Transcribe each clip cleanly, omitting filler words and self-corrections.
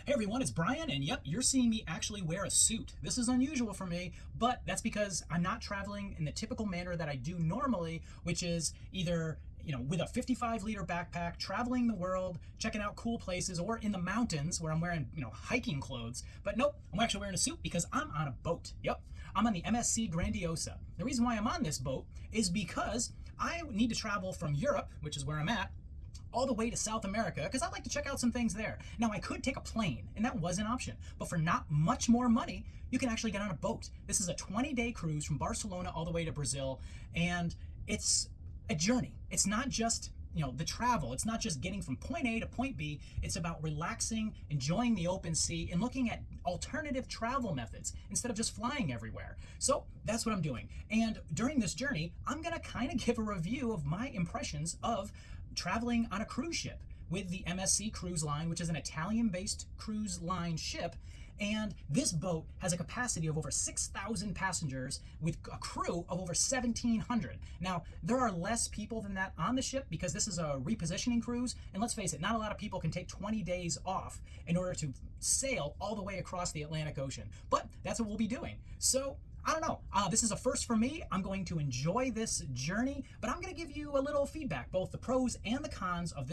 Hey everyone, it's Brian, and yep, you're seeing me actually wear a suit. This is unusual for me, but that's because I'm not traveling in the typical manner that I do normally, which is either with a 55-liter backpack, traveling the world, checking out cool places, or in the mountains where I'm wearing, hiking clothes. But nope, I'm actually wearing a suit because I'm on a boat. Yep, I'm on the MSC Grandiosa. The reason why I'm on this boat is because I need to travel from Europe, which is where I'm at, all the way to South America because I'd like to check out some things there. Now, I could take a plane, and that was an option, but for not much more money, you can actually get on a boat. This is a 20-day cruise from Barcelona all the way to Brazil, and it's a journey. It's not just the travel. It's not just getting from point A to point B. It's about relaxing, enjoying the open sea, and looking at alternative travel methods instead of just flying everywhere. So that's what I'm doing. And during this journey, I'm gonna kind of give a review of my impressions of traveling on a cruise ship with the MSC cruise line, which is an Italian-based cruise line ship. And this boat has a capacity of over 6,000 passengers with a crew of over 1,700. Now, there are less people than that on the ship because this is a repositioning cruise. And let's face it, not a lot of people can take 20 days off in order to sail all the way across the Atlantic Ocean. But that's what we'll be doing. So I don't know. This is a first for me. I'm going to enjoy this journey, but I'm going to give you a little feedback, both the pros and the cons of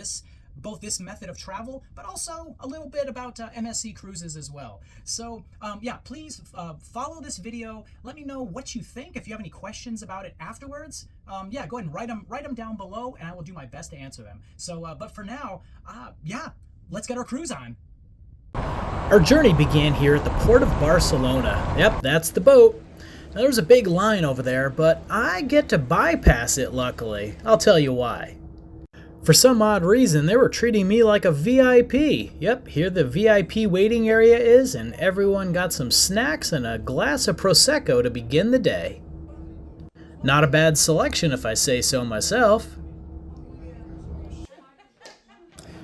both this method of travel, but also a little bit about MSC cruises as well. So yeah, please follow this video. Let me know what you think. If you have any questions about it afterwards, yeah, go ahead and write them down below, and I will do my best to answer them. So, but for now, yeah, let's get our cruise on. Our journey began here at the port of Barcelona. Yep, that's the boat. Now, there's a big line over there, but I get to bypass it, luckily. I'll tell you why. For some odd reason, they were treating me like a VIP. Yep, here the VIP waiting area is, and everyone got some snacks and a glass of Prosecco to begin the day. Not a bad selection if I say so myself.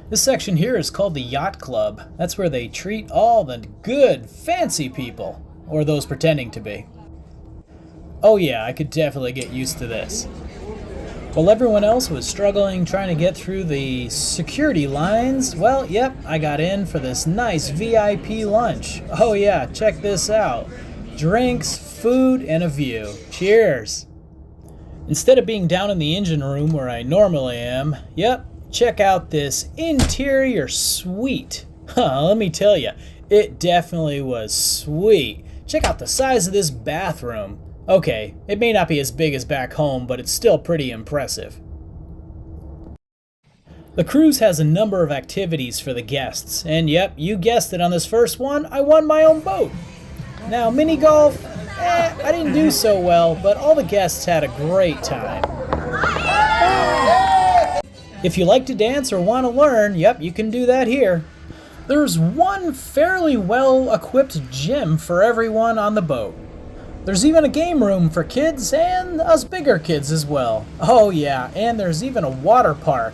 This section here is called the Yacht Club. That's where they treat all the good, fancy people, or those pretending to be. Oh yeah, I could definitely get used to this. While everyone else was struggling trying to get through the security lines, well, yep, I got in for this nice VIP lunch. Oh yeah, check this out. Drinks, food, and a view. Cheers! Instead of being down in the engine room where I normally am, yep, check out this interior suite. Let me tell you, it definitely was sweet. Check out the size of this bathroom. Okay, it may not be as big as back home, but it's still pretty impressive. The cruise has a number of activities for the guests, and yep, you guessed it, on this first one, I won my own boat. Now, mini golf, I didn't do so well, but all the guests had a great time. If you like to dance or want to learn, yep, you can do that here. There's one fairly well-equipped gym for everyone on the boat. There's even a game room for kids and us bigger kids as well. Oh yeah, and there's even a water park.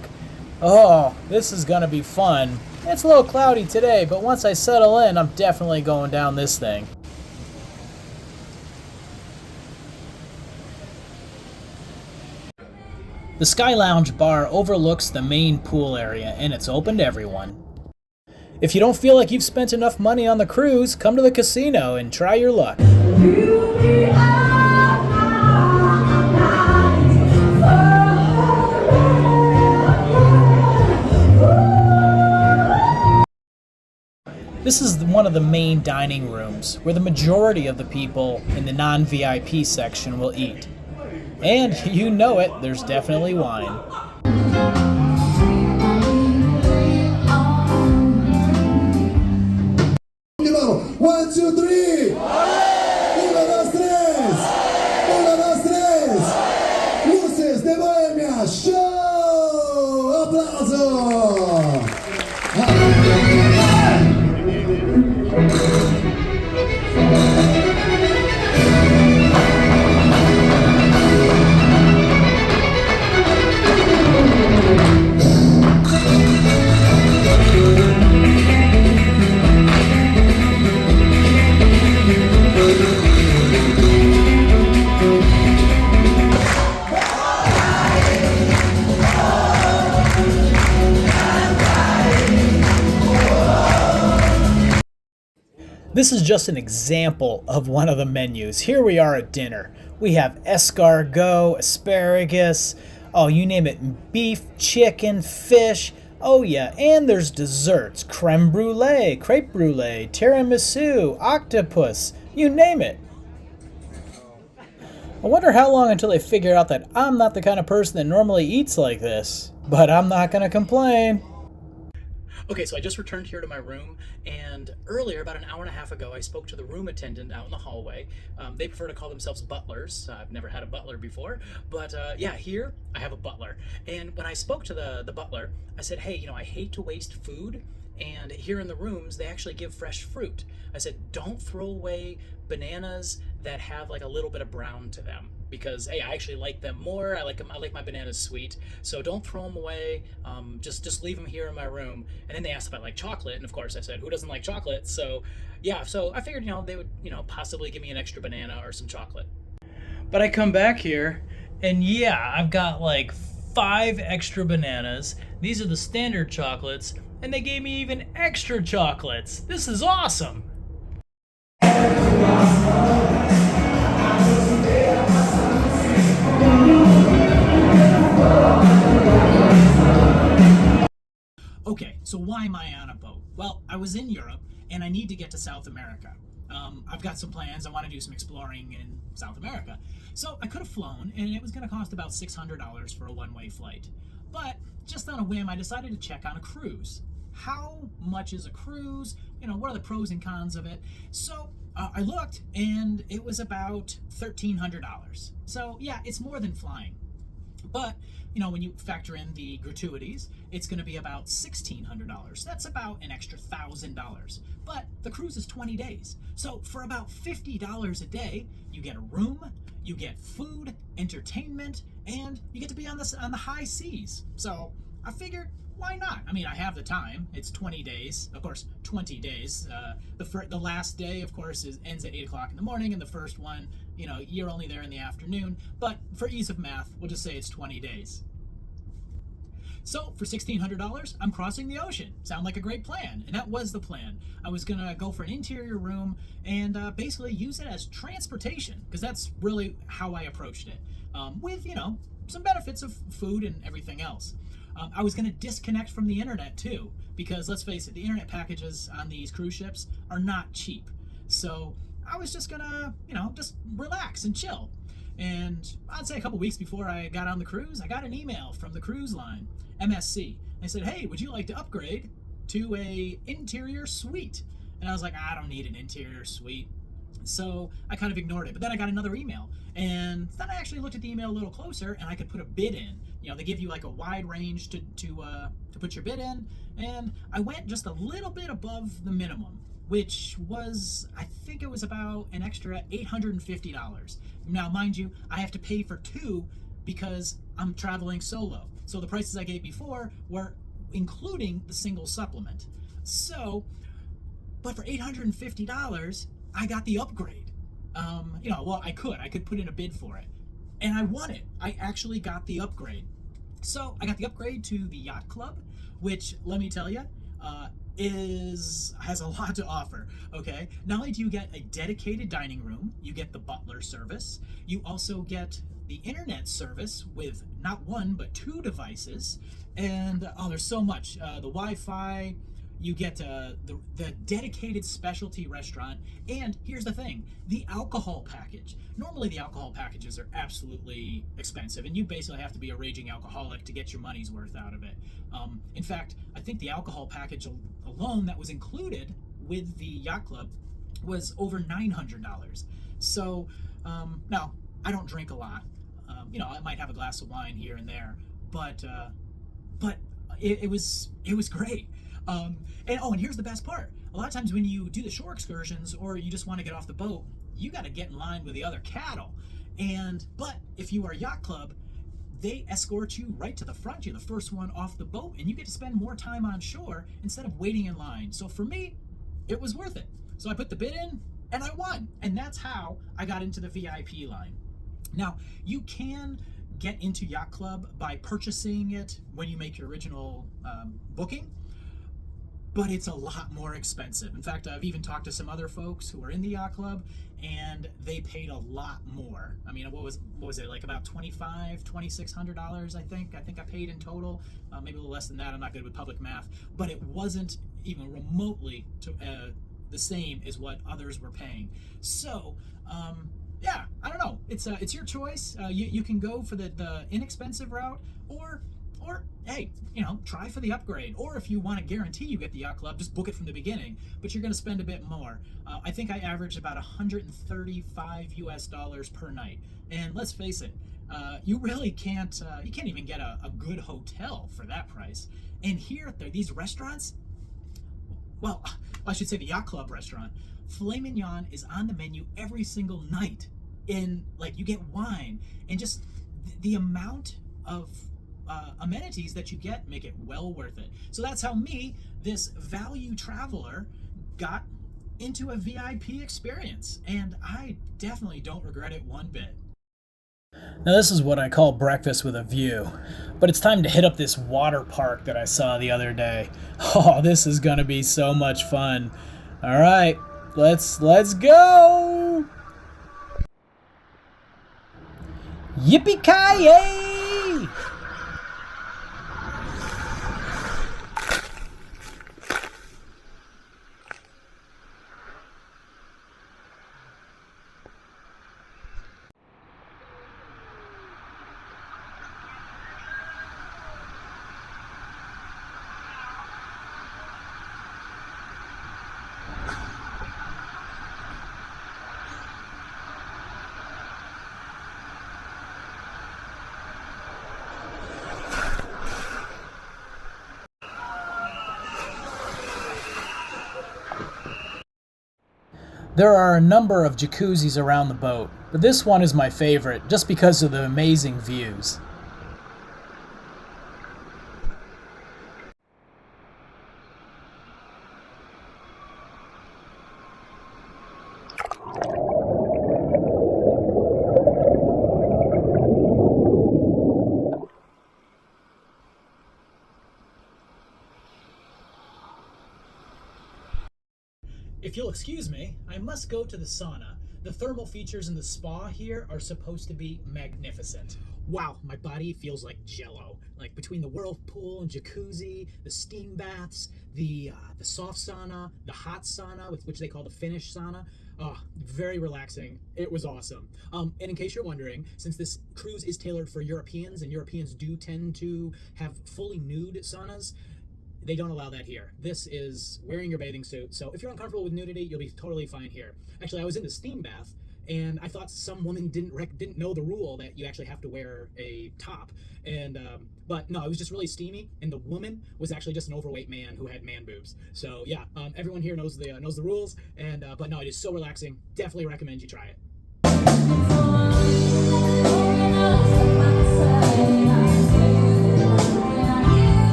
Oh, this is gonna be fun. It's a little cloudy today, but once I settle in, I'm definitely going down this thing. The Sky Lounge bar overlooks the main pool area, and it's open to everyone. If you don't feel like you've spent enough money on the cruise, come to the casino and try your luck. This is one of the main dining rooms, where the majority of the people in the non-VIP section will eat. And you know it, there's definitely wine. One, two, three! Uno, dos, tres! Uno, dos, tres! Luces de Bohemia! Show! Applauso! This is just an example of one of the menus. Here we are at dinner. We have escargot, asparagus, oh, you name it, beef, chicken, fish. Oh yeah, and there's desserts, creme brulee, crepe brulee, tiramisu, octopus, you name it. I wonder how long until they figure out that I'm not the kind of person that normally eats like this. But I'm not gonna complain. Okay, so I just returned here to my room, and earlier, about an hour and a half ago, I spoke to the room attendant out in the hallway. They prefer to call themselves butlers. I've never had a butler before, but yeah, here I have a butler. And when I spoke to the butler, I said, hey, I hate to waste food, and here in the rooms, they actually give fresh fruit. I said, don't throw away bananas that have like a little bit of brown to them, because hey, I actually like them more. I like them. I like my bananas sweet, so don't throw them away. Just leave them here in my room. And then they asked if I like chocolate, and of course I said, who doesn't like chocolate? So yeah, so I figured they would possibly give me an extra banana or some chocolate. But I come back here, and yeah, I've got like 5 extra bananas. These are the standard chocolates, and they gave me even extra chocolates. This is awesome. Okay, so why am I on a boat? Well, I was in Europe and I need to get to South America. I've got some plans. I want to do some exploring in South America. So I could have flown, and it was going to cost about $600 for a one-way flight. But just on a whim, I decided to check on a cruise. How much is a cruise? What are the pros and cons of it? So I looked, and it was about $1,300. So yeah, it's more than flying. But when you factor in the gratuities, it's going to be about $1,600. That's about an extra $1,000. But the cruise is 20 days. So for about $50 a day, you get a room, you get food, entertainment, and you get to be on the high seas. So I figured, why not? I mean, I have the time. It's 20 days. Of course, 20 days. The last day, of course, ends at 8 o'clock in the morning, and the first one, you're only there in the afternoon. But for ease of math, we'll just say it's 20 days. So for $1,600, I'm crossing the ocean. Sound like a great plan? And that was the plan. I was gonna go for an interior room and basically use it as transportation, because that's really how I approached it. With some benefits of food and everything else. I was gonna disconnect from the internet too, because let's face it, the internet packages on these cruise ships are not cheap. So I was just gonna, just relax and chill. And I'd say a couple weeks before I got on the cruise, I got an email from the cruise line, MSC. They said, hey, would you like to upgrade to a interior suite? And I was like, I don't need an interior suite. So I kind of ignored it. But then I got another email. And then I actually looked at the email a little closer, and I could put a bid in. They give you like a wide range to put your bid in. And I went just a little bit above the minimum, which was, I think it was about an extra $850. Now, mind you, I have to pay for 2 because I'm traveling solo. So the prices I gave before were including the single supplement. So, but for $850, I got the upgrade. Well, I could put in a bid for it. And I won it. I actually got the upgrade. So I got the upgrade to the Yacht Club, which, let me tell you, has a lot to offer. Okay, not only do you get a dedicated dining room, you get the butler service, you also get the internet service with not 1 but 2 devices, and there's so much. The Wi-Fi, you get the dedicated specialty restaurant, and here's the thing, the alcohol package. Normally the alcohol packages are absolutely expensive, and you basically have to be a raging alcoholic to get your money's worth out of it. In fact, I think the alcohol package alone that was included with the Yacht Club was over $900. So now, I don't drink a lot. I might have a glass of wine here and there, but it was great. And here's the best part. A lot of times when you do the shore excursions or you just want to get off the boat, you got to get in line with the other cattle. But if you are Yacht Club, they escort you right to the front. You're the first one off the boat, and you get to spend more time on shore instead of waiting in line. So for me, it was worth it. So I put the bid in, and I won. And that's how I got into the VIP line. Now, you can get into Yacht Club by purchasing it when you make your original booking. but it's a lot more expensive. In fact, I've even talked to some other folks who are in the yacht club, and they paid a lot more. I mean, what was it, like about $2,600? I think I paid in total, maybe a little less than that. I'm not good with public math, but it wasn't even remotely the same as what others were paying. So yeah, I don't know. It's your choice. You can go for the inexpensive route, or hey, try for the upgrade. Or if you want to guarantee you get the yacht club, just book it from the beginning. But you're going to spend a bit more. I think I averaged about $135 per night. And let's face it, you really can't. You can't even get a good hotel for that price. And here, these restaurants. Well, I should say the yacht club restaurant. Filet mignon is on the menu every single night. And you get wine, and just the amount of amenities that you get make it well worth it. So that's how me, this value traveler, got into a VIP experience, and I definitely don't regret it one bit. Now this is what I call breakfast with a view, but it's time to hit up this water park that I saw the other day. Oh, this is gonna be so much fun. All right, let's go. Yippee-ki-yay! There are a number of jacuzzis around the boat, but this one is my favorite just because of the amazing views. If you'll excuse me, I must go to the sauna. The thermal features in the spa here are supposed to be magnificent. Wow, my body feels like jello. Like between the whirlpool and jacuzzi, the steam baths, the soft sauna, the hot sauna, which they call the Finnish sauna. Very relaxing. It was awesome. And in case you're wondering, since this cruise is tailored for Europeans, and Europeans do tend to have fully nude saunas, they don't allow that here. This is wearing your bathing suit. So if you're uncomfortable with nudity, you'll be totally fine here. Actually, I was in the steam bath, and I thought some woman didn't know the rule that you actually have to wear a top. And but no, it was just really steamy, and the woman was actually just an overweight man who had man boobs. So yeah, everyone here knows the rules. And but no, it is so relaxing. Definitely recommend you try it.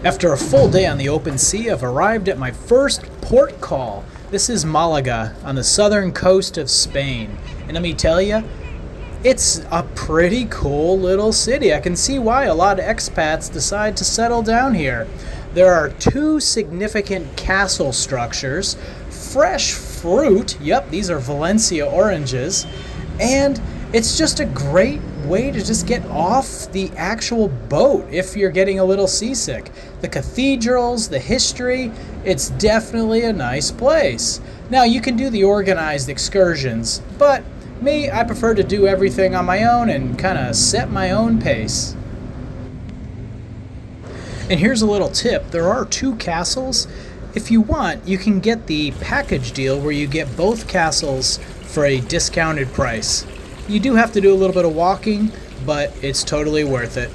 After a full day on the open sea, I've arrived at my first port call. This is Malaga on the southern coast of Spain. And let me tell you, it's a pretty cool little city. I can see why a lot of expats decide to settle down here. There are two significant castle structures, fresh fruit, yep, these are Valencia oranges, and it's just a great way to just get off the actual boat if you're getting a little seasick. The cathedrals, the history, it's definitely a nice place. Now you can do the organized excursions, but me, I prefer to do everything on my own and kind of set my own pace. And here's a little tip, there are two castles. If you want, you can get the package deal where you get both castles for a discounted price. You do have to do a little bit of walking, but it's totally worth it.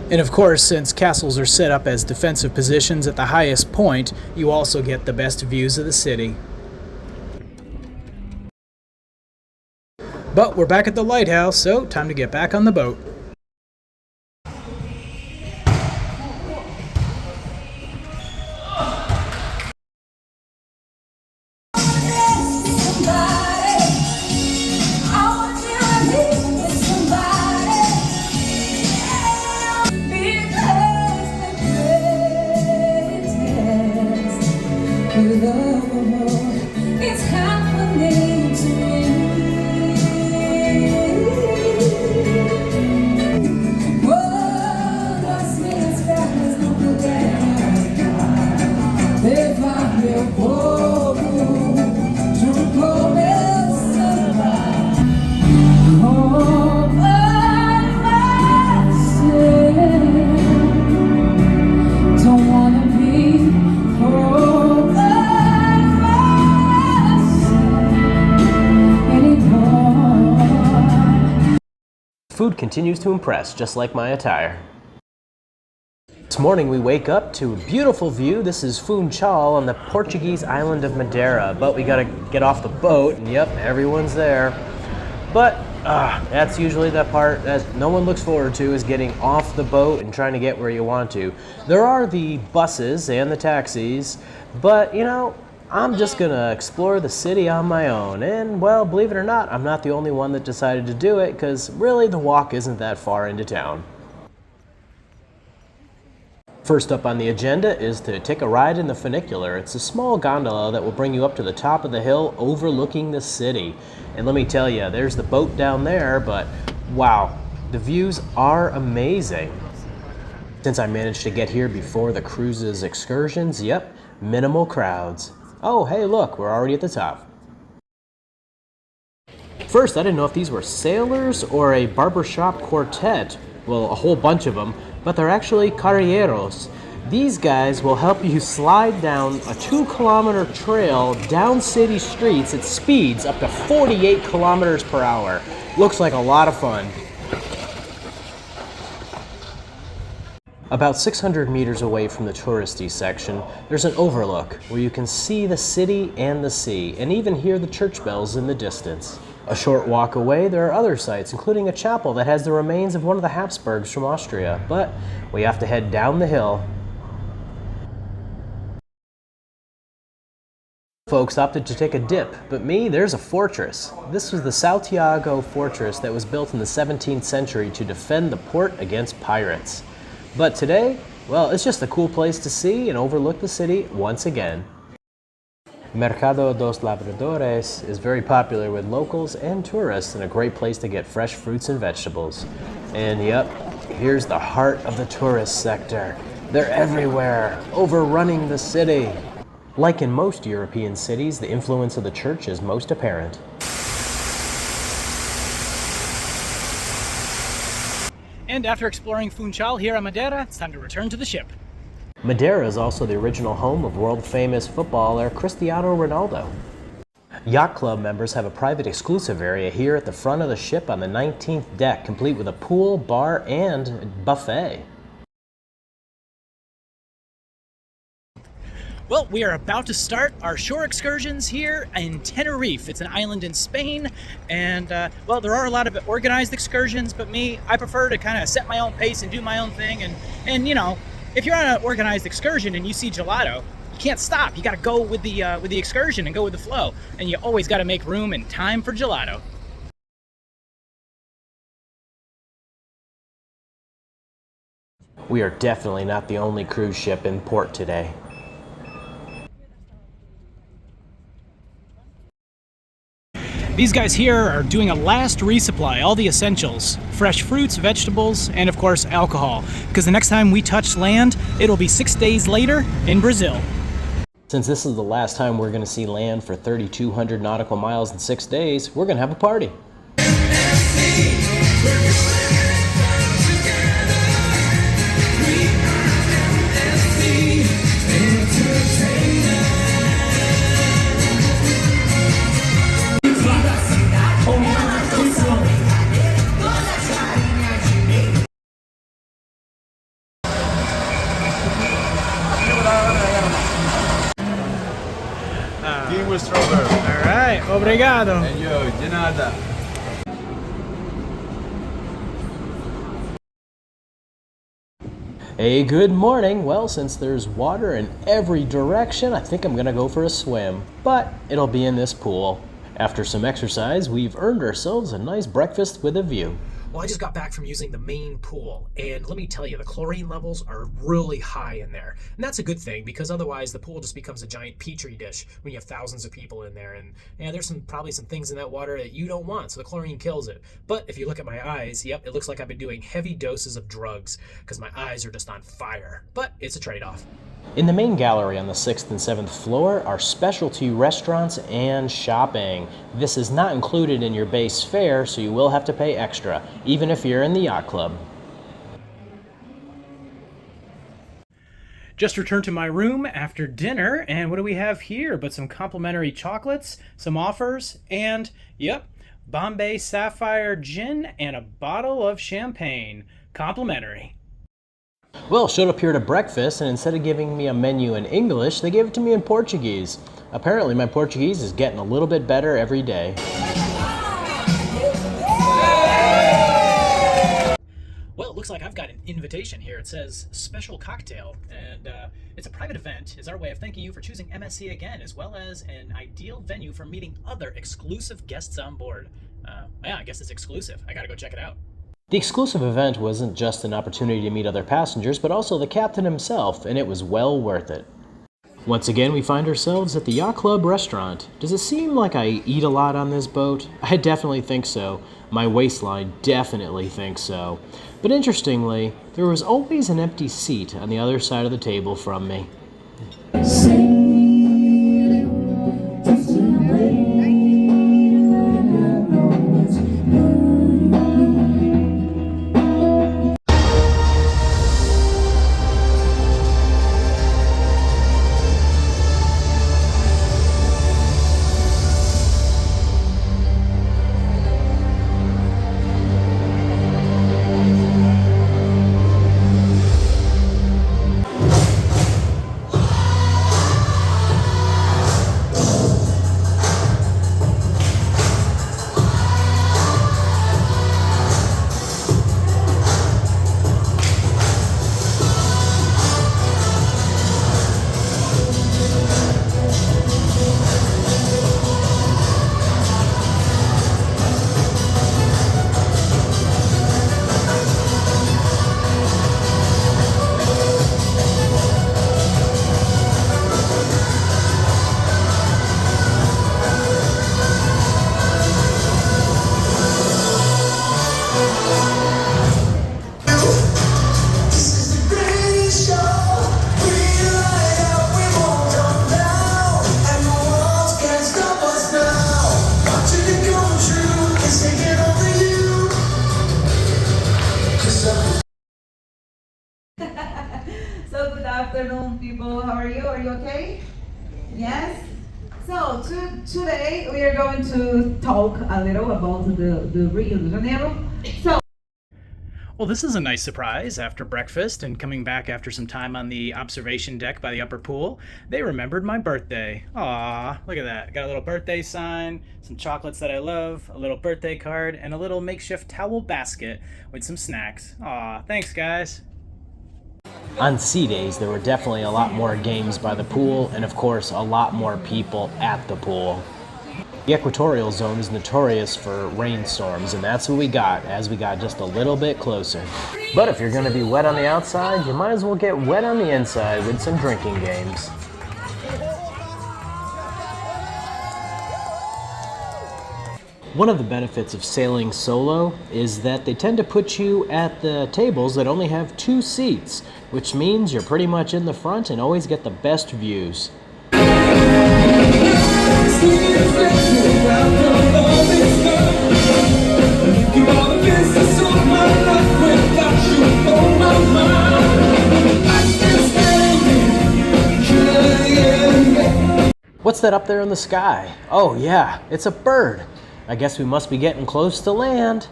And of course, since castles are set up as defensive positions at the highest point, you also get the best views of the city. But we're back at the lighthouse, so time to get back on the boat. food continues to impress, just like my attire. This morning we wake up to a beautiful view. This is Funchal on the Portuguese island of Madeira, but we gotta get off the boat, and yep, everyone's there. But that's usually the part that no one looks forward to, is getting off the boat and trying to get where you want to. There are the buses and the taxis, but you know, I'm just gonna explore the city on my own. And well, believe it or not, I'm not the only one that decided to do it, because really the walk isn't that far into town. First up on the agenda is to take a ride in the funicular. It's a small gondola that will bring you up to the top of the hill overlooking the city. And let me tell you, there's the boat down there, but wow, the views are amazing. Since I managed to get here before the cruise's excursions, yep, minimal crowds. Oh, hey, look, we're already at the top. First, I didn't know if these were sailors or a barbershop quartet. Well, a whole bunch of them, but they're actually carrilleros. These guys will help you slide down a 2-kilometer trail down city streets at speeds up to 48 kilometers per hour. Looks like a lot of fun. About 600 meters away from the touristy section, there's an overlook where you can see the city and the sea, and even hear the church bells in the distance. A short walk away, there are other sites, including a chapel that has the remains of one of the Habsburgs from Austria, but we have to head down the hill. Folks opted to take a dip, but me, there's a fortress. This was the Santiago fortress that was built in the 17th century to defend the port against pirates. But today, well, it's just a cool place to see and overlook the city once again. Mercado dos Labradores is very popular with locals and tourists, and a great place to get fresh fruits and vegetables. And yep, here's the heart of the tourist sector. They're everywhere, overrunning the city. Like in most European cities, the influence of the church is most apparent. And after exploring Funchal here on Madeira, it's time to return to the ship. Madeira is also the original home of world-famous footballer Cristiano Ronaldo. Yacht Club members have a private exclusive area here at the front of the ship on the 19th deck, complete with a pool, bar, and buffet. Well, we are about to start our shore excursions here in Tenerife. It's an island in Spain, and well, there are a lot of organized excursions, but me, I prefer to kind of set my own pace and do my own thing. And you know, if you're on an organized excursion and you see gelato, you can't stop. You got to go with the excursion and go with the flow, and you always got to make room and time for gelato. We are definitely not the only cruise ship in port today. These guys here are doing a last resupply, all the essentials, fresh fruits, vegetables, and of course alcohol, because the next time we touch land, it'll be 6 days later in Brazil. Since this is the last time we're going to see land for 3,200 nautical miles in 6 days, we're going to have a party. All right, obrigado. De nada. Hey, good morning. Well, since there's water in every direction, I think I'm gonna go for a swim, but it'll be in this pool. After some exercise, we've earned ourselves a nice breakfast with a view. Well, I just got back from using the main pool, and let me tell you, the chlorine levels are really high in there. And that's a good thing, because otherwise the pool just becomes a giant petri dish when you have thousands of people in there. And yeah, there's probably some things in that water that you don't want, so the chlorine kills it. But if you look at my eyes, yep, it looks like I've been doing heavy doses of drugs, because my eyes are just on fire. But it's a trade-off. In the main gallery on the 6th and 7th floor are specialty restaurants and shopping. This is not included in your base fare, so you will have to pay extra, even if you're in the yacht club. Just returned to my room after dinner, and what do we have here but some complimentary chocolates, some offers, and yep, Bombay Sapphire Gin, and a bottle of champagne. Complimentary. Well, showed up here to breakfast, and instead of giving me a menu in English, they gave it to me in Portuguese. Apparently, my Portuguese is getting a little bit better every day. Well, it looks like I've got an invitation here. It says special cocktail, and it's a private event. It's our way of thanking you for choosing MSC again, as well as an ideal venue for meeting other exclusive guests on board. Yeah, I guess it's exclusive. I gotta go check it out. The exclusive event wasn't just an opportunity to meet other passengers, but also the captain himself, and it was well worth it. Once again, we find ourselves at the Yacht Club restaurant. Does it seem like I eat a lot on this boat? I definitely think so. My waistline definitely thinks so. But interestingly, there was always an empty seat on the other side of the table from me. So good afternoon, people. How are you? Are you okay? Yes? So today we are going to talk a little about the Rio de Janeiro. So Well, this is a nice surprise. After breakfast and coming back after some time on the observation deck by the upper pool, they remembered my birthday. Aw, look at that. Got a little birthday sign, some chocolates that I love, a little birthday card, and a little makeshift towel basket with some snacks. Aw, thanks, guys. On sea days, there were definitely a lot more games by the pool, and of course, a lot more people at the pool. The equatorial zone is notorious for rainstorms, and that's what we got as we got just a little bit closer. But if you're going to be wet on the outside, you might as well get wet on the inside with some drinking games. One of the benefits of sailing solo is that they tend to put you at the tables that only have 2 seats, which means you're pretty much in the front and always get the best views. What's that up there in the sky? Oh yeah, it's a bird. I guess we must be getting close to land.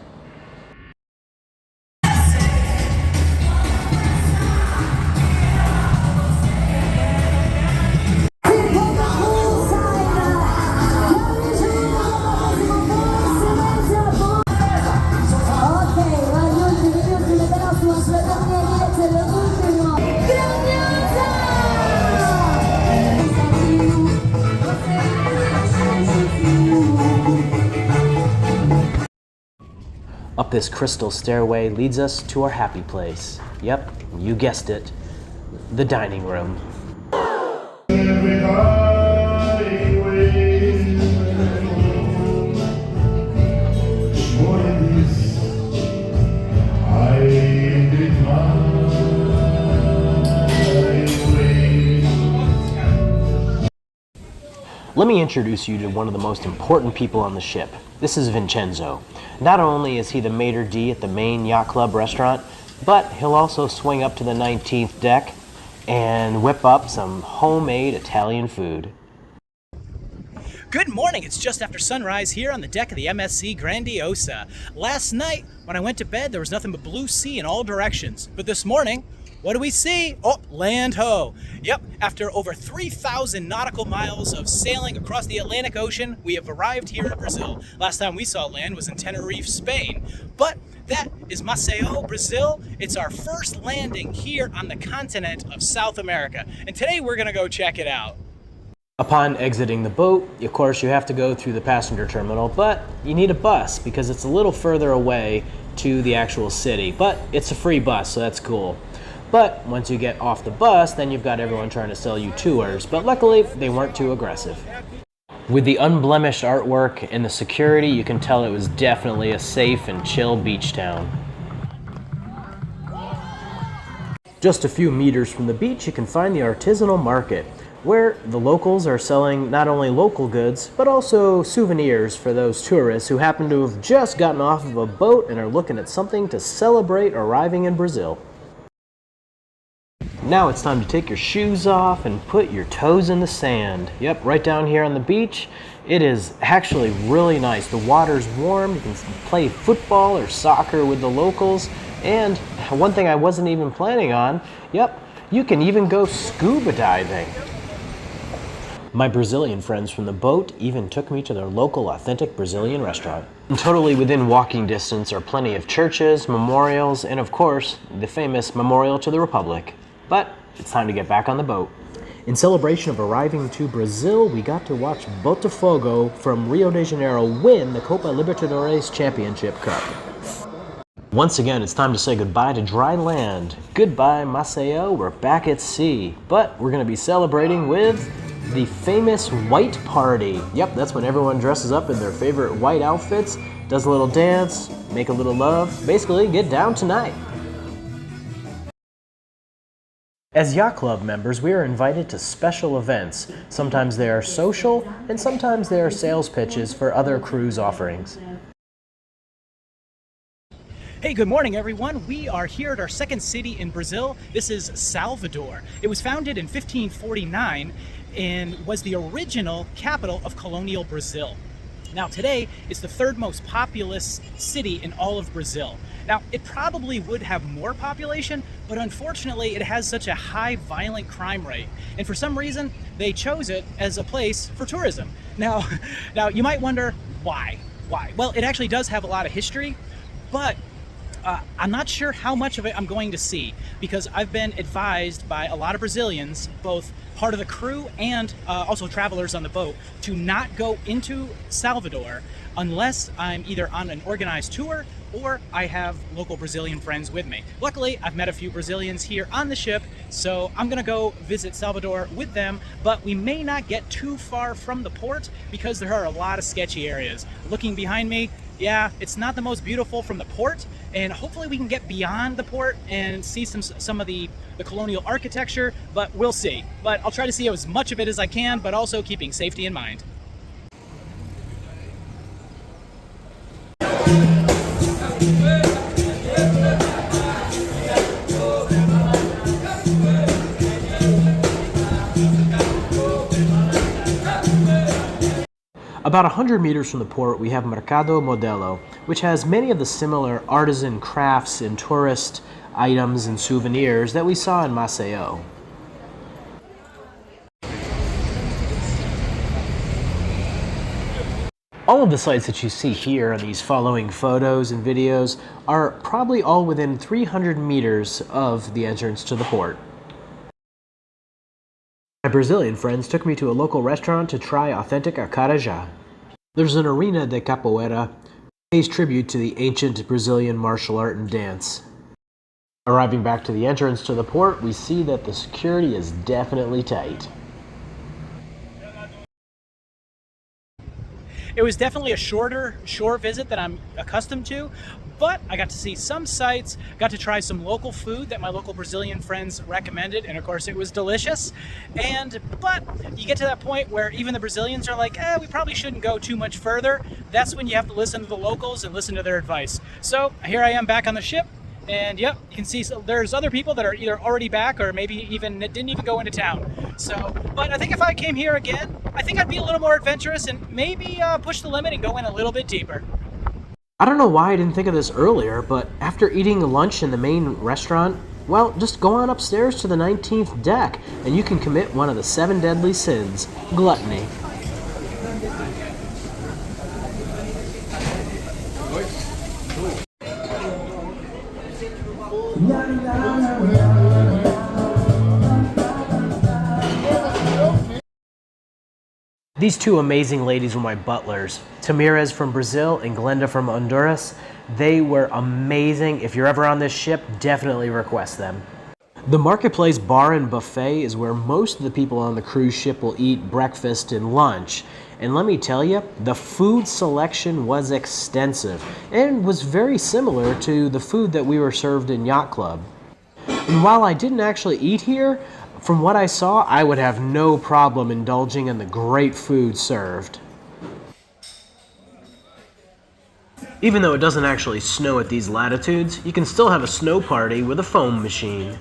Up this crystal stairway leads us to our happy place. Yep, you guessed it, the dining room. Let me introduce you to one of the most important people on the ship. This is Vincenzo. Not only is he the maitre d' at the main Yacht Club restaurant, but he'll also swing up to the 19th deck and whip up some homemade Italian food. Good morning, it's just after sunrise here on the deck of the MSC Grandiosa. Last night, when I went to bed, there was nothing but blue sea in all directions. But this morning, what do we see? Oh, land ho! Yep, after over 3,000 nautical miles of sailing across the Atlantic Ocean, we have arrived here in Brazil. Last time we saw land was in Tenerife, Spain. But that is Maceió, Brazil. It's our first landing here on the continent of South America. And today we're gonna go check it out. Upon exiting the boat, of course, you have to go through the passenger terminal, but you need a bus because it's a little further away to the actual city. But it's a free bus, so that's cool. But once you get off the bus, then you've got everyone trying to sell you tours. But luckily, they weren't too aggressive. With the unblemished artwork and the security, you can tell it was definitely a safe and chill beach town. Just a few meters from the beach, you can find the artisanal market, where the locals are selling not only local goods, but also souvenirs for those tourists who happen to have just gotten off of a boat and are looking at something to celebrate arriving in Brazil. Now it's time to take your shoes off and put your toes in the sand. Yep, right down here on the beach. It is actually really nice. The water's warm, you can play football or soccer with the locals, and one thing I wasn't even planning on, yep, you can even go scuba diving. My Brazilian friends from the boat even took me to their local authentic Brazilian restaurant. And totally within walking distance are plenty of churches, memorials, and of course, the famous Memorial to the Republic. But it's time to get back on the boat. In celebration of arriving to Brazil, we got to watch Botafogo from Rio de Janeiro win the Copa Libertadores Championship Cup. Once again, it's time to say goodbye to dry land. Goodbye, Maceió, we're back at sea. But we're gonna be celebrating with the famous white party. Yep, that's when everyone dresses up in their favorite white outfits, does a little dance, make a little love, basically get down tonight. As Yacht Club members, we are invited to special events. Sometimes they are social, and sometimes they are sales pitches for other cruise offerings. Hey, good morning, everyone. We are here at our second city in Brazil. This is Salvador. It was founded in 1549 and was the original capital of colonial Brazil. Now today, it's the third most populous city in all of Brazil. Now, it probably would have more population, but unfortunately it has such a high violent crime rate. And for some reason, they chose it as a place for tourism. Now you might wonder, why? Why? Well, it actually does have a lot of history, but I'm not sure how much of it I'm going to see, because I've been advised by a lot of Brazilians, both part of the crew and also travelers on the boat, to not go into Salvador unless I'm either on an organized tour or I have local Brazilian friends with me. Luckily, I've met a few Brazilians here on the ship, so I'm gonna go visit Salvador with them, but we may not get too far from the port because there are a lot of sketchy areas. Looking behind me, yeah, it's not the most beautiful from the port, and hopefully we can get beyond the port and see some of the colonial architecture, but we'll see. But I'll try to see as much of it as I can, but also keeping safety in mind. About 100 meters from the port, we have Mercado Modelo, which has many of the similar artisan crafts and tourist items and souvenirs that we saw in Maceió. All of the sites that you see here on these following photos and videos are probably all within 300 meters of the entrance to the port. My Brazilian friends took me to a local restaurant to try authentic acarajé. There's an arena de capoeira, pays tribute to the ancient Brazilian martial art and dance. Arriving back to the entrance to the port, we see that the security is definitely tight. It was definitely a shorter shore visit than I'm accustomed to, but I got to see some sights, got to try some local food that my local Brazilian friends recommended, and of course it was delicious. But you get to that point where even the Brazilians are like, we probably shouldn't go too much further. That's when you have to listen to the locals and listen to their advice. So here I am back on the ship, And yep, you can see there's other people that are either already back or maybe even didn't even go into town. So, but I think if I came here again, I think I'd be a little more adventurous and maybe push the limit and go in a little bit deeper. I don't know why I didn't think of this earlier, but after eating lunch in the main restaurant, well, just go on upstairs to the 19th deck and you can commit one of the 7 deadly sins, gluttony. These two amazing ladies were my butlers, Tamirez from Brazil and Glenda from Honduras. They were amazing. If you're ever on this ship, definitely request them. The Marketplace Bar and Buffet is where most of the people on the cruise ship will eat breakfast and lunch. And let me tell you, the food selection was extensive and was very similar to the food that we were served in Yacht Club. And while I didn't actually eat here, from what I saw, I would have no problem indulging in the great food served. Even though it doesn't actually snow at these latitudes, you can still have a snow party with a foam machine.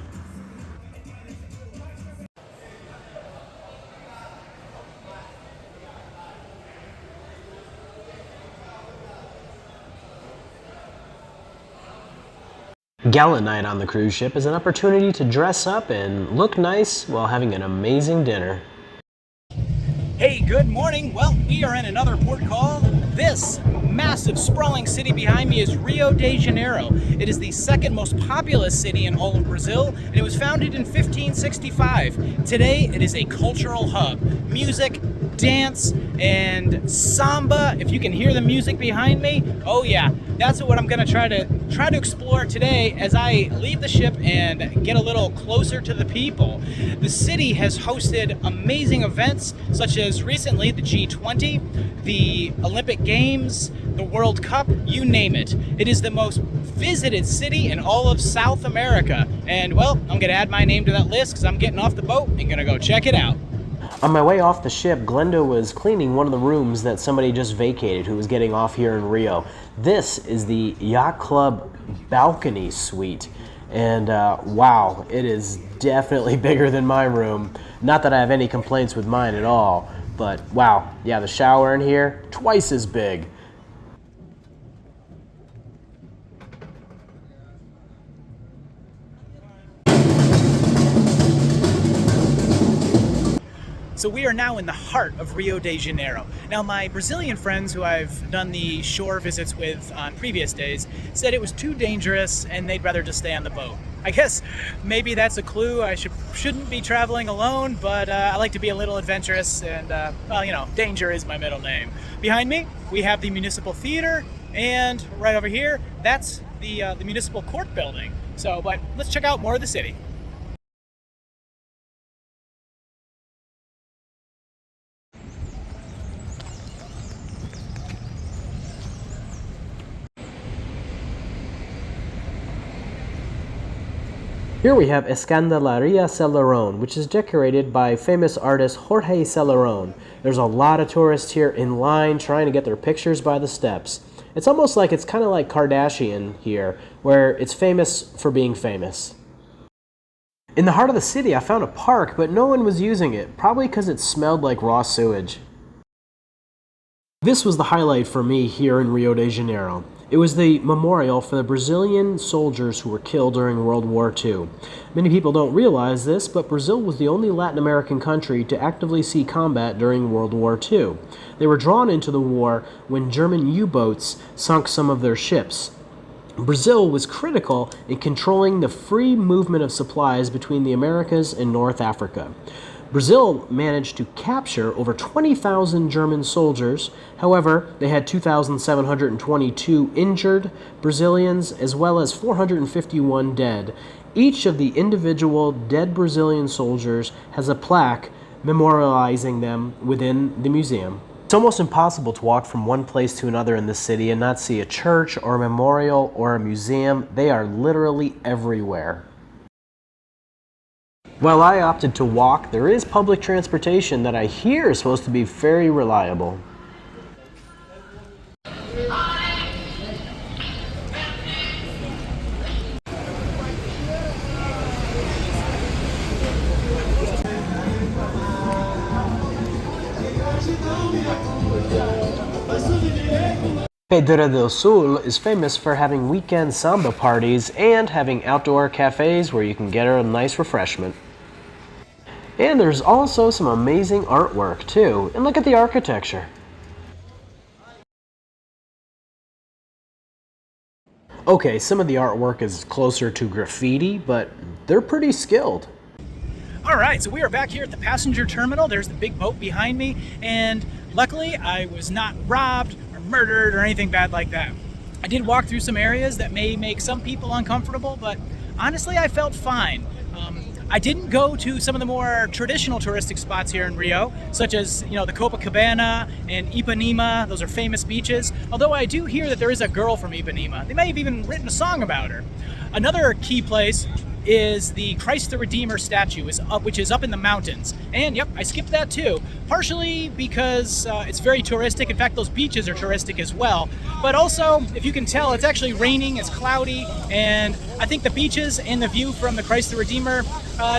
Gala night on the cruise ship is an opportunity to dress up and look nice while having an amazing dinner. Hey, good morning. Well, we are in another port call. This massive sprawling city behind me is Rio de Janeiro. It is the second most populous city in all of Brazil, and it was founded in 1565. Today, it is a cultural hub. Music, dance, and samba. If you can hear the music behind me, oh yeah, that's what I'm gonna try to explore today as I leave the ship and get a little closer to the people. The city has hosted amazing events such as recently the G20, the Olympic Games, the World Cup, you name it. It is the most visited city in all of South America. And well, I'm gonna add my name to that list because I'm getting off the boat and gonna go check it out. On my way off the ship, Glenda was cleaning one of the rooms that somebody just vacated who was getting off here in Rio. This is the Yacht Club balcony suite. And wow, it is definitely bigger than my room. Not that I have any complaints with mine at all, but wow, yeah, the shower in here, twice as big. So we are now in the heart of Rio de Janeiro. Now, my Brazilian friends who I've done the shore visits with on previous days said it was too dangerous and they'd rather just stay on the boat. I guess maybe that's a clue. I shouldn't be traveling alone, but I like to be a little adventurous and, well, you know, danger is my middle name. Behind me, we have the Municipal Theater, and right over here, that's the Municipal Court building. So, but let's check out more of the city. Here we have Escandalaria Celerón, which is decorated by famous artist Jorge Celerón. There's a lot of tourists here in line trying to get their pictures by the steps. It's almost like it's kind of like Kardashian here, where it's famous for being famous. In the heart of the city, I found a park, but no one was using it, probably because it smelled like raw sewage. This was the highlight for me here in Rio de Janeiro. It was the memorial for the Brazilian soldiers who were killed during World War II. Many people don't realize this, but Brazil was the only Latin American country to actively see combat during World War II. They were drawn into the war when German U-boats sunk some of their ships. Brazil was critical in controlling the free movement of supplies between the Americas and North Africa. Brazil managed to capture over 20,000 German soldiers. However, they had 2,722 injured Brazilians as well as 451 dead. Each of the individual dead Brazilian soldiers has a plaque memorializing them within the museum. It's almost impossible to walk from one place to another in this city and not see a church or a memorial or a museum. They are literally everywhere. While I opted to walk, there is public transportation that I hear is supposed to be very reliable. Pedra del Sul is famous for having weekend samba parties and having outdoor cafes where you can get a nice refreshment. And there's also some amazing artwork too, and look at the architecture. Okay, some of the artwork is closer to graffiti, but they're pretty skilled. All right, so we are back here at the passenger terminal. There's the big boat behind me, and luckily I was not robbed or murdered or anything bad like that. I did walk through some areas that may make some people uncomfortable, but honestly I felt fine. I didn't go to some of the more traditional touristic spots here in Rio, such as, the Copacabana and Ipanema. Those are famous beaches. Although I do hear that there is a girl from Ipanema. They may have even written a song about her. Another key place is the Christ the Redeemer statue, which is up in the mountains. And yep, I skipped that too, partially because it's very touristic. In fact, those beaches are touristic as well. But also, if you can tell, it's actually raining, it's cloudy, and I think the beaches and the view from the Christ the Redeemer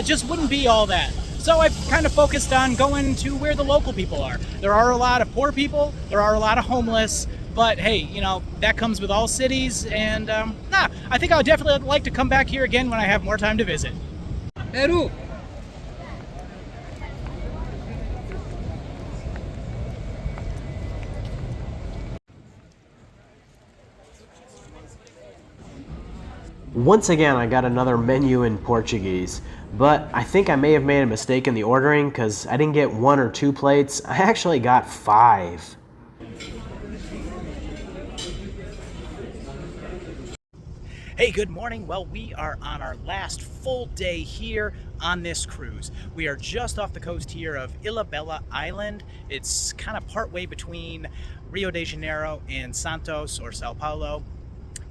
just wouldn't be all that. So I've kind of focused on going to where the local people are. There are a lot of poor people, there are a lot of homeless, but hey, that comes with all cities, and I think I would definitely like to come back here again when I have more time to visit. Peru. Once again, I got another menu in Portuguese, but I think I may have made a mistake in the ordering because I didn't get 1 or 2 plates. I actually got 5. Hey, good morning. Well, we are on our last full day here on this cruise. We are just off the coast here of Ilhabela Island. It's kind of partway between Rio de Janeiro and Santos or Sao Paulo.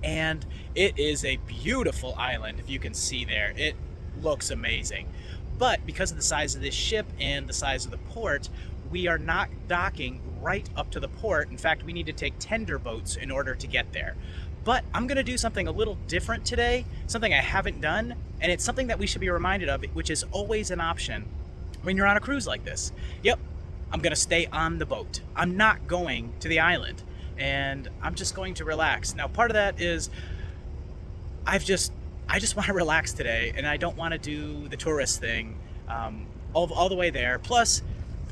And it is a beautiful island, if you can see there. It looks amazing. But because of the size of this ship and the size of the port, we are not docking right up to the port. In fact, we need to take tender boats in order to get there. But I'm gonna do something a little different today, something I haven't done, and it's something that we should be reminded of, which is always an option when you're on a cruise like this. Yep, I'm gonna stay on the boat. I'm not going to the island, and I'm just going to relax. Now, part of that is I just want to relax today, and I don't want to do the tourist thing all the way there. Plus,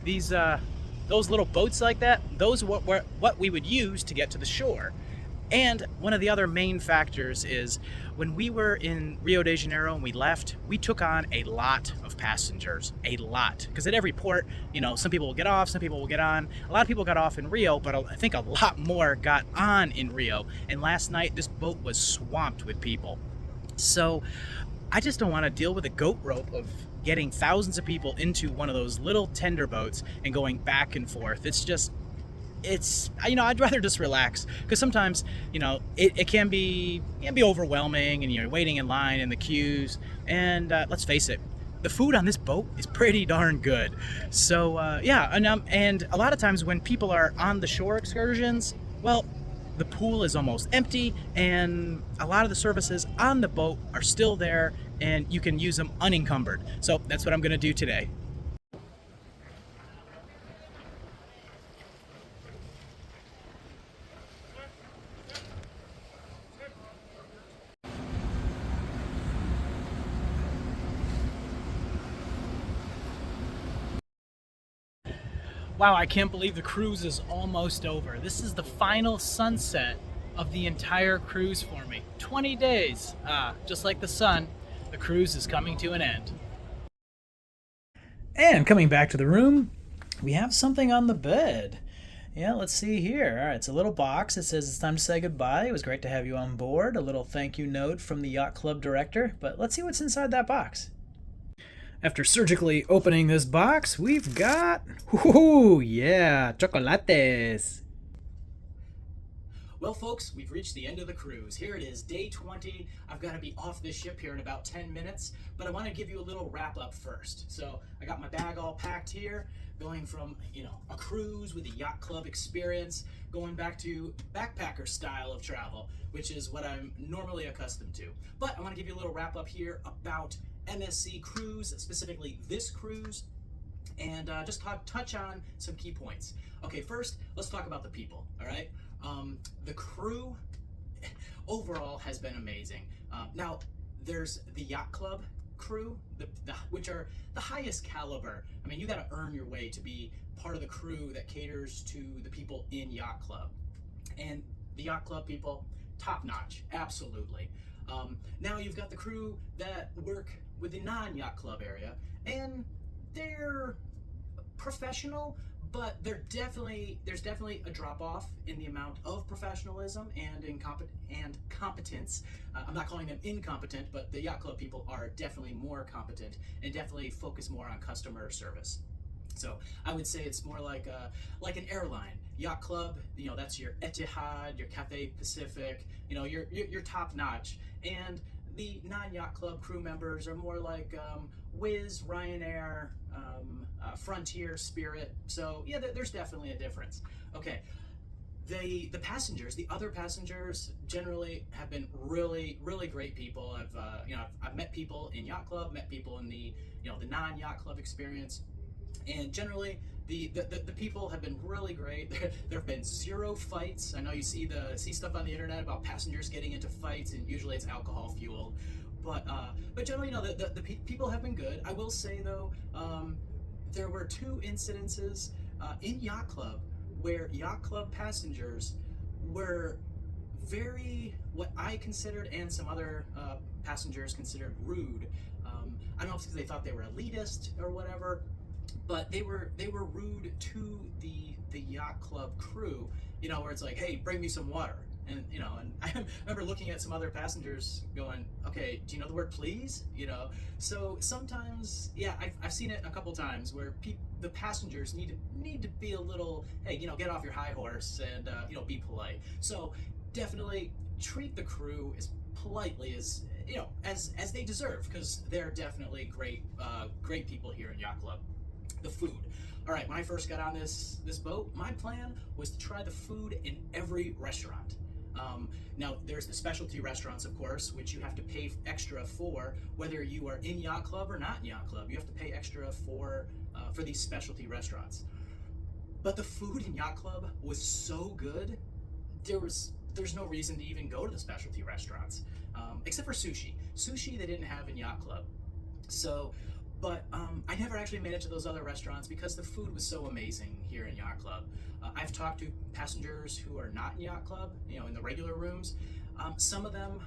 those little boats like that, those are what we would use to get to the shore. And one of the other main factors is when we were in Rio de Janeiro and we left, we took on a lot of passengers, a lot. Because at every port, some people will get off, some people will get on. A lot of people got off in Rio, but I think a lot more got on in Rio. And last night, this boat was swamped with people. So I just don't want to deal with a goat rope of getting thousands of people into one of those little tender boats and going back and forth. I'd rather just relax, because sometimes it can be overwhelming, and you're waiting in line in the queues, and let's face it, the food on this boat is pretty darn good. So and a lot of times when people are on the shore excursions, well, the pool is almost empty, and a lot of the services on the boat are still there, and you can use them unencumbered. So that's what I'm going to do today. Wow, I can't believe the cruise is almost over. This is the final sunset of the entire cruise for me. 20 days. Just like the sun, the cruise is coming to an end. And coming back to the room, we have something on the bed. Yeah, let's see here. All right, it's a little box. It says it's time to say goodbye. It was great to have you on board. A little thank you note from the Yacht Club director. But let's see what's inside that box. After surgically opening this box, we've got, chocolates. Well, folks, we've reached the end of the cruise. Here it is, day 20. I've got to be off this ship here in about 10 minutes, but I want to give you a little wrap up first. So I got my bag all packed here, going from, a cruise with a Yacht Club Experience, going back to backpacker style of travel, which is what I'm normally accustomed to. But I want to give you a little wrap up here about MSC cruise, specifically this cruise, and just touch on some key points. Okay, first, let's talk about the people, all right? The crew overall has been amazing. Now, there's the Yacht Club crew, which are the highest caliber. I mean, you got to earn your way to be part of the crew that caters to the people in Yacht Club. And the Yacht Club people, top notch, absolutely. Now you've got the crew that work with the non-Yacht Club area, and they're professional, but there's definitely a drop off in the amount of professionalism and competence. I'm not calling them incompetent, but the Yacht Club people are definitely more competent and definitely focus more on customer service. So I would say it's more like an airline. Yacht Club, that's your Etihad, your Cathay Pacific, your top notch. And the non-Yacht Club crew members are more like Wizz, Ryanair, Frontier, Spirit. So yeah, there's definitely a difference. Okay, the passengers, the other passengers, generally have been really, really great people. I've met people in Yacht Club, met people in the non-Yacht Club experience, and generally the people have been really great. There have been zero fights. I know you see stuff on the internet about passengers getting into fights, and usually it's alcohol fueled. But generally, the people have been good. I will say though, there were 2 incidences in Yacht Club where Yacht Club passengers were very, what I considered and some other passengers considered, rude. I don't know if it's because they thought they were elitist or whatever, but they were rude to the Yacht Club crew, where it's like, hey, bring me some water. And I remember looking at some other passengers going, okay, do you know the word please? So sometimes, yeah, I've seen it a couple times where the passengers need to be a little, hey, get off your high horse and be polite. So definitely treat the crew as politely as as they deserve, because they're definitely great people here in Yacht Club. The food. All right, when I first got on this boat, my plan was to try the food in every restaurant. Now, there's the specialty restaurants, of course, which you have to pay extra for, whether you are in Yacht Club or not in Yacht Club. You have to pay extra for these specialty restaurants. But the food in Yacht Club was so good, there's no reason to even go to the specialty restaurants, except for sushi. Sushi they didn't have in Yacht Club. So, but I never actually made it to those other restaurants because the food was so amazing here in Yacht Club. I've talked to passengers who are not in Yacht Club, in the regular rooms. Some of them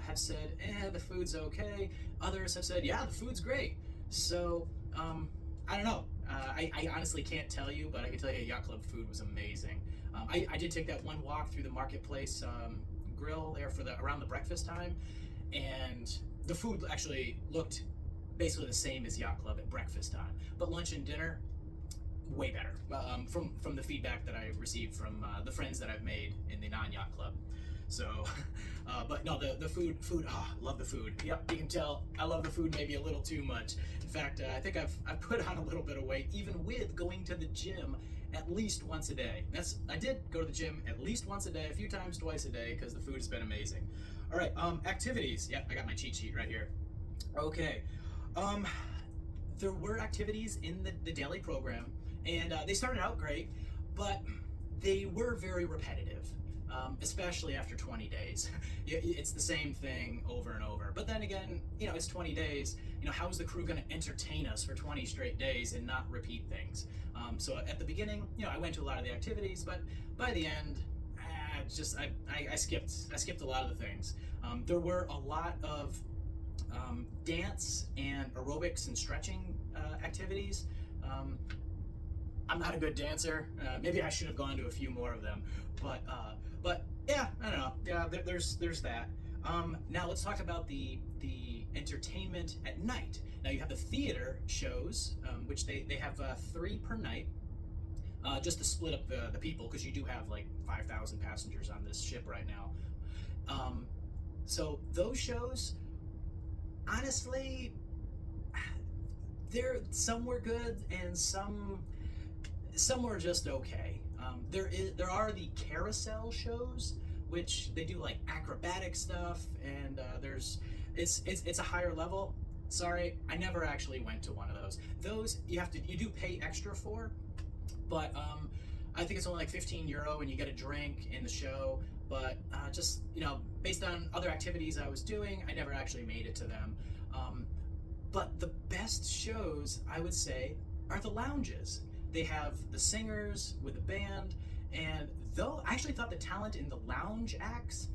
have said, the food's okay. Others have said, yeah, the food's great. So, I don't know. I honestly can't tell you, but I can tell you Yacht Club food was amazing. I did take that one walk through the marketplace grill there around the breakfast time, and the food actually looked basically the same as Yacht Club at breakfast time, but lunch and dinner, way better. From the feedback that I received from the friends that I've made in the non-Yacht Club. So, but no, the food, love the food. Yep, you can tell I love the food maybe a little too much. In fact, I think I've put on a little bit of weight, even with going to the gym at least once a day. I did go to the gym at least once a day, a few times, twice a day, because the food has been amazing. All right, activities. Yep, I got my cheat sheet right here. Okay. There were activities in the daily program, and they started out great, but they were very repetitive, especially after 20 days. It's the same thing over and over. But then again, it's 20 days. How is the crew going to entertain us for 20 straight days and not repeat things? So at the beginning, I went to a lot of the activities, but by the end, I skipped a lot of the things. There were a lot of dance and aerobics and stretching activities. I'm not a good dancer. Maybe I should have gone to a few more of them. But yeah, I don't know. Yeah, there's that. Now let's talk about the entertainment at night. Now you have the theater shows, which they have 3 per night, just to split up the people, because you do have like 5,000 passengers on this ship right now. So those shows, honestly, some were good and some were just okay. There are the carousel shows, which they do like acrobatic stuff, and it's a higher level. Sorry, I never actually went to one of those. Those you do pay extra for, but I think it's only like 15 euro and you get a drink in the show, but just, based on other activities I was doing, I never actually made it to them. But the best shows, I would say, are the lounges. They have the singers with the band, and though I actually thought the talent in the lounge acts,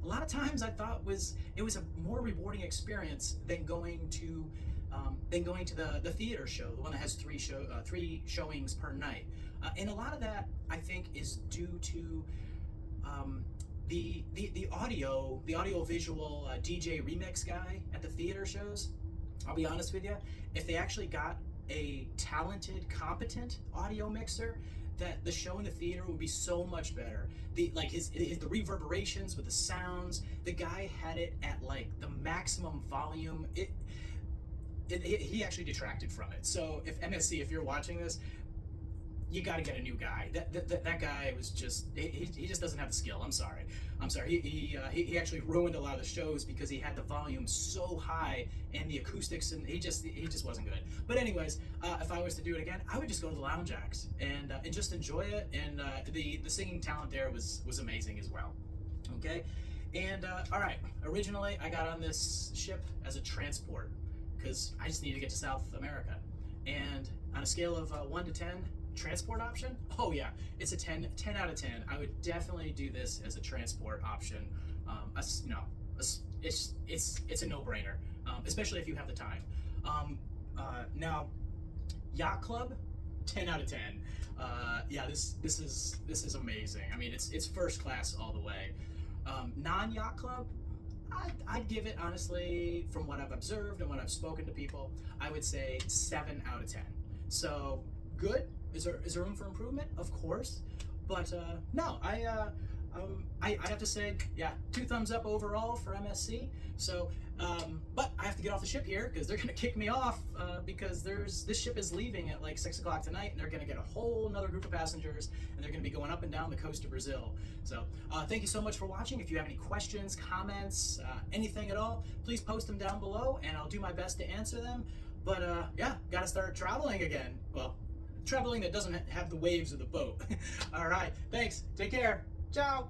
a lot of times I thought it was a more rewarding experience than going to the theater show, the one that has three showings per night. And a lot of that, I think, is due to the audio visual DJ remix guy at the theater shows. I'll be honest with you, if they actually got a talented, competent audio mixer, that the show in the theater would be so much better. The reverberations with the sounds, the guy had it at like the maximum volume. He actually detracted from it. So if MSC, if you're watching this, you got to get a new guy. That guy was just he just doesn't have the skill. I'm sorry. He actually ruined a lot of the shows because he had the volume so high and the acoustics, and he just wasn't good. But anyways, if I was to do it again, I would just go to the lounge acts and just enjoy it. And the singing talent there was amazing as well. Okay, and all right. Originally, I got on this ship as a transport because I just needed to get to South America. And on a scale of 1 to 10. Transport option? Oh yeah, it's a 10 out of 10. I would definitely do this as a transport option. It's a no-brainer, especially if you have the time. Now, Yacht Club, 10 out of 10. Yeah, this is amazing. I mean, it's first class all the way. Non-Yacht Club, I'd give it, honestly, from what I've observed and what I've spoken to people, I would say 7 out of 10. So good. Is there room for improvement? Of course, but no, I have to say, yeah, 2 thumbs up overall for MSC. So, but I have to get off the ship here because they're gonna kick me off because this ship is leaving at like 6 o'clock tonight, and they're gonna get a whole another group of passengers, and they're gonna be going up and down the coast of Brazil. So, thank you so much for watching. If you have any questions, comments, anything at all, please post them down below, and I'll do my best to answer them. But yeah, gotta start traveling again. Well, traveling that doesn't have the waves of the boat. All right, thanks. Take care. Ciao.